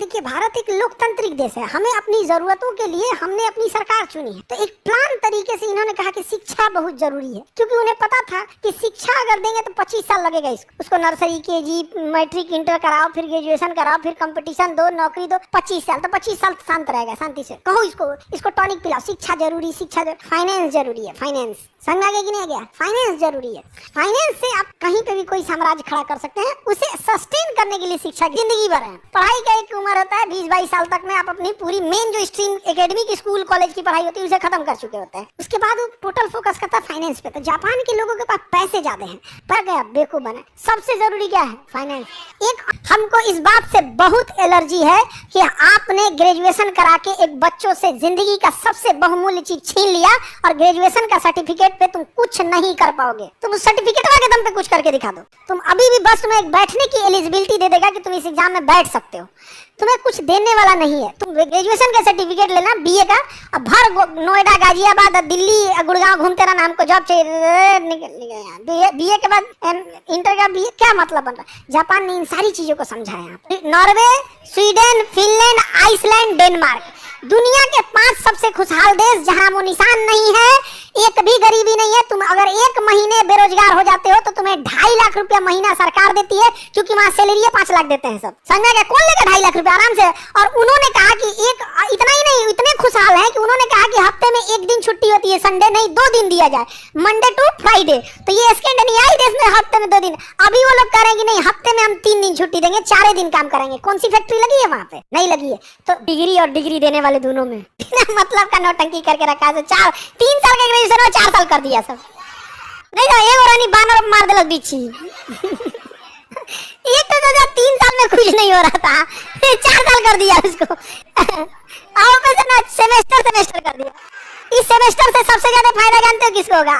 देखिए भारत एक लोकतांत्रिक देश है, हमें अपनी जरूरतों के लिए हमने अपनी सरकार चुनी है। तो एक प्लान तरीके से इन्होंने कहा कि शिक्षा बहुत जरूरी है, क्योंकि उन्हें पता था कि शिक्षा अगर देंगे तो 25 साल लगेगा उसको नर्सरी केजी मैट्रिक इंटर कराओ, फिर ग्रेजुएशन कराओ, फिर कंपटीशन दो, नौकरी दो, 25 साल। तो 25 साल शांत रहेगा, शांति से कहो इसको टॉनिक पिलाओ, शिक्षा जरूरी, फाइनेंस जरूरी है, फाइनेंस समझ में आ गया कि नहीं आ गया? फाइनेंस जरूरी है। फाइनेंस से आप कहीं पे भी कोई साम्राज्य खड़ा कर सकते हैं। उसे सस्टेन करने के लिए शिक्षा जिंदगी भर है। पढ़ाई का एक उम्र होता है 20-22 साल तक में आप अपनी पूरी मेन जो स्ट्रीम एकेडमिक स्कूल कॉलेज की पढ़ाई होती है उसे खत्म कर चुके होते हैं। उसके बाद वो टोटल फोकस करता है फाइनेंस पे। तो जापान के लोगों के पास पैसे ज्यादा हैं, पर गया बेवकूफ बना। सबसे जरूरी क्या है? फाइनेंस। एक हमको इस बात से बहुत एलर्जी है कि आपने ग्रेजुएशन करा के एक बच्चों से जिंदगी का सबसे बहुमूल्य चीज छीन लिया और ग्रेजुएशन का सर्टिफिकेट पे तुम कुछ नहीं कर पाओगे। तुम उस सर्टिफिकेट के दम पे कुछ करके दिखा दो। तुम अभी भी बस तुम्हें बैठने की एलिजिबिलिटी दे देगा कि तुम इस एग्जाम में बैठ सकते हो, तुम्हें कुछ देने वाला नहीं है। तुम ग्रेजुएशन का सर्टिफिकेट लेना बीए का, अब भर नोएडा, गाजियाबाद, दिल्ली, गुड़गांव घूमते रहना, हमको जॉब चाहिए। बीए के बाद इंटर का बीए क्या मतलब बन रहा है? जापान ने इन सारी चीजों को समझा है। Norway, Sweden, Finland, Iceland, Denmark, दुनिया के 5 सबसे खुशहाल देश जहां वो निशान नहीं है, एक भी गरीबी नहीं है। तुम अगर एक महीने बेरोजगार हो जाते हो तो तुम्हें 2.5 लाख रुपया महीना सरकार देती है, क्योंकि वहाँ सैलरी 5 लाख देते हैं सब। समझ गया? कौन लेगा 2.5 लाख रुपया आराम से? और उन्होंने कहा कि इतना ही नहीं, इतने खुशहाल हैं कि उन्होंने कहा कि हफ्ते में 1 दिन छुट्टी होती है, संडे नहीं 2 दिन दिया जाए, मंडे टू फ्राइडे। तो ये स्कैंडिनेवियाई देश में हफ्ते में 2 दिन। अभी वो लोग कह रहे हैं कि नहीं, हफ्ते में हम 3 दिन छुट्टी देंगे, 4 दिन काम करेंगे। कौन सी फैक्ट्री लगी है वहाँ पे? नहीं लगी है। तो डिग्री और डिग्री देने वाले दोनों में मतलब का नौटंकी करके रखा है। 3 साल का ग्रेजुएशन में 4 साल कर दिया सब। नहीं तो एक रानी बानर मार दिला बीची। एक तो 3 साल में कुछ नहीं हो रहा था, 4 साल कर दिया उसको। आओ पे ना सेमेस्टर कर दिया। इस सेमेस्टर से सबसे ज्यादा फायदा जानते हो किसको होगा?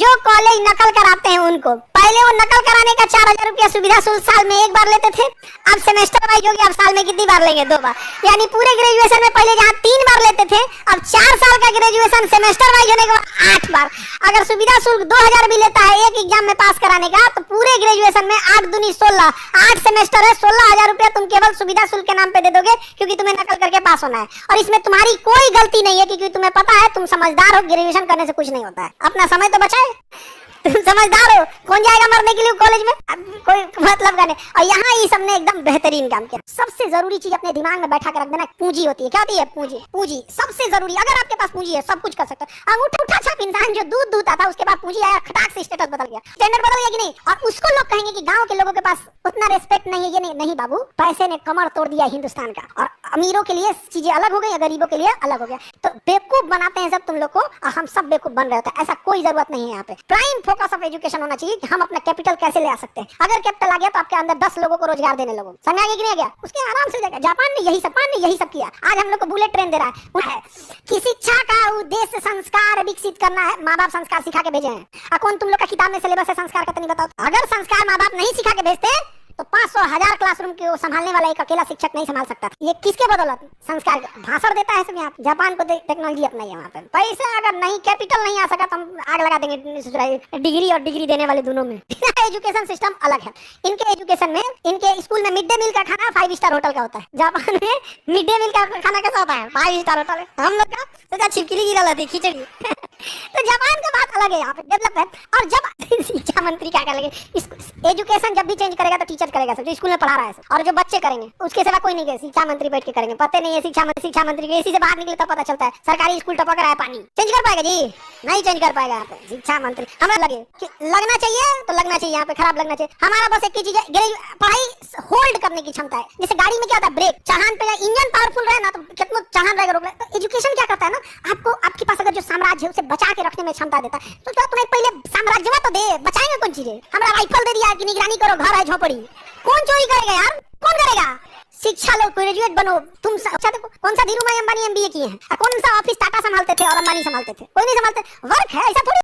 जो कॉलेज नकल कराते हैं उनको। पहले वो नकल कराने का 4000 रुपया सुविधा शुल्क साल में 1 बार लेते थे, अब सेमेस्टर वाइज हो गया, अब साल में कितनी बार लेंगे? 2 बार। यानी पूरे ग्रेजुएशन में पहले जहाँ 3 बार लेते थे, अब 4 साल का ग्रेजुएशन सेमेस्टर वाइज होने के बाद 8 बार। अगर सुविधा शुल्क 2000 भी लेता है एक एग्जाम में पास कराने का, तो पूरे ग्रेजुएशन में 8 दूनी 16, 8 सेमेस्टर है, 16000 रुपया तुम केवल सुविधा शुल्क के नाम पे दे दोगे, क्योंकि तुम्हें नकल करके पास होना है। और इसमें तुम्हारी कोई गलती नहीं है, क्योंकि तुम्हें पता है, तुम समझदार हो, ग्रेजुएशन करने से कुछ नहीं होता है। अपना समय तो बचाए, तुम समझदार हो। कौन जाएगा मरने के लिए कॉलेज में? कोई मतलब का नहीं। और यहाँ ये सबने एकदम बेहतरीन काम किया। सबसे जरूरी चीज अपने दिमाग में बैठा कर रख देना, पूंजी होती है। क्या होती है? पूंजी सबसे जरूरी। अगर आपके पास पूंजी है सब कुछ कर सकते हो। अंगूठा छाप इंसान जो दूध दूता था, उसके बाद पूंजी आया, खटाक से स्टेटस बदल गया, स्टैंडर्ड बदल गया कि नहीं? और उसको लोग कहेंगे कि गाँव के लोगों के पास उतना रेस्पेक्ट नहीं है। ये नहीं बाबू, पैसे ने कमर तोड़ दिया हिंदुस्तान का, और अमीरों के लिए चीजें अलग हो गई, गरीबों के लिए अलग हो गया। तो बेवकूफ बनाते हैं सब तुम लोग को, और हम सब बेवकूफ बन रहे होते हैं। ऐसा कोई जरूरत नहीं है। यहाँ पे प्राइम फोकस ऑफ एजुकेशन होना चाहिए कि हम अपना कैपिटल कैसे ले आ सकते हैं। अगर कैपिटल आ गया तो आपके अंदर 10 लोगों को रोजगार देने लोगों, समझ आ गया कि नहीं आ गया? उसके आराम से जाएगा। जापान ने यही सब किया। आज हम लोग को बुलेट ट्रेन दे रहा है कि शिक्षा का उद्देश्य संस्कार विकसित करना है। माँ बाप संस्कार सिखा के भेजे हैं। कौन तुम लोग का किताब में सिलेबस है संस्कार का? तो नहीं बताओ। अगर संस्कार माँ बाप नहीं सिखा के भेजते तो 500,000 क्लासरूम को संभालने वाला एक अकेला शिक्षक नहीं संभाल सकता। ये किसके बदौलत? संस्कार। भाषण देता है सब यहाँ। जापान को टेक्नोलॉजी अपनाई है वहाँ पे। पैसा अगर नहीं, कैपिटल नहीं आ सका तो हम आग लगा देंगे डिग्री और डिग्री देने वाले दोनों में। एजुकेशन सिस्टम अलग है। इनके एजुकेशन में, इनके स्कूल में मिड डे मील का खाना 5 स्टार होटल का होता है। जापान में मिड डे मील का खाना कैसा होता है? 5 स्टार होटल है। हम लोग का छिपकली गिरा लाती खिचड़ी। तो जापान का बात अलग है, यहाँ पे डेवलप है। और जब शिक्षा मंत्री क्या करेंगे? एजुकेशन जब भी चेंज करेगा तो टीचर करेगा, सब जो स्कूल में पढ़ा रहा है, और जो बच्चे करेंगे उसके सिवा कोई नहीं करेगा। शिक्षा मंत्री बैठ के करेंगे। पता नहीं है शिक्षा मंत्री के एसी से बाहर निकले तो पता चलता है सरकारी स्कूल टपक रहा है पानी। चेंज कर पाएगा जी? नहीं चेंज कर पाएगा। यहाँ पे शिक्षा मंत्री हमें लगे कि लगना चाहिए तो लगना चाहिए, यहाँ पे खराब लगना चाहिए। हमारा बस एक ही चीज है, पढ़ाई होल्ड करने की क्षमता है। जैसे गाड़ी में क्या होता है? ब्रेक, चाहान पे इंजन पावरफुल रहे ना तो कितना चाहान रहेगा रोक। तो एजुकेशन क्या करता है ना, आपको आपके पास अगर जो साम्राज्य है उसे बचा के रखने में क्षमता देता है। तो क्या तुम्हें पहले साम्राज्य तो दे, बचाएंगे कौन चीजें? हमारा राइफल दे दिया कि निगरानी करो, घर है झोपड़ी, कौन चोरी करेगा यार? कौन करेगा? शिक्षा लो, ग्रेजुएट बनो। तुम अच्छा देखो, कौन सा धीरूभाई अंबानी MBA किए हैं, कौन सा ऑफिस टाटा संभालते थे और अंबानी संभालते थे? कोई नहीं संभालते। वर्क है, ऐसा थोड़ी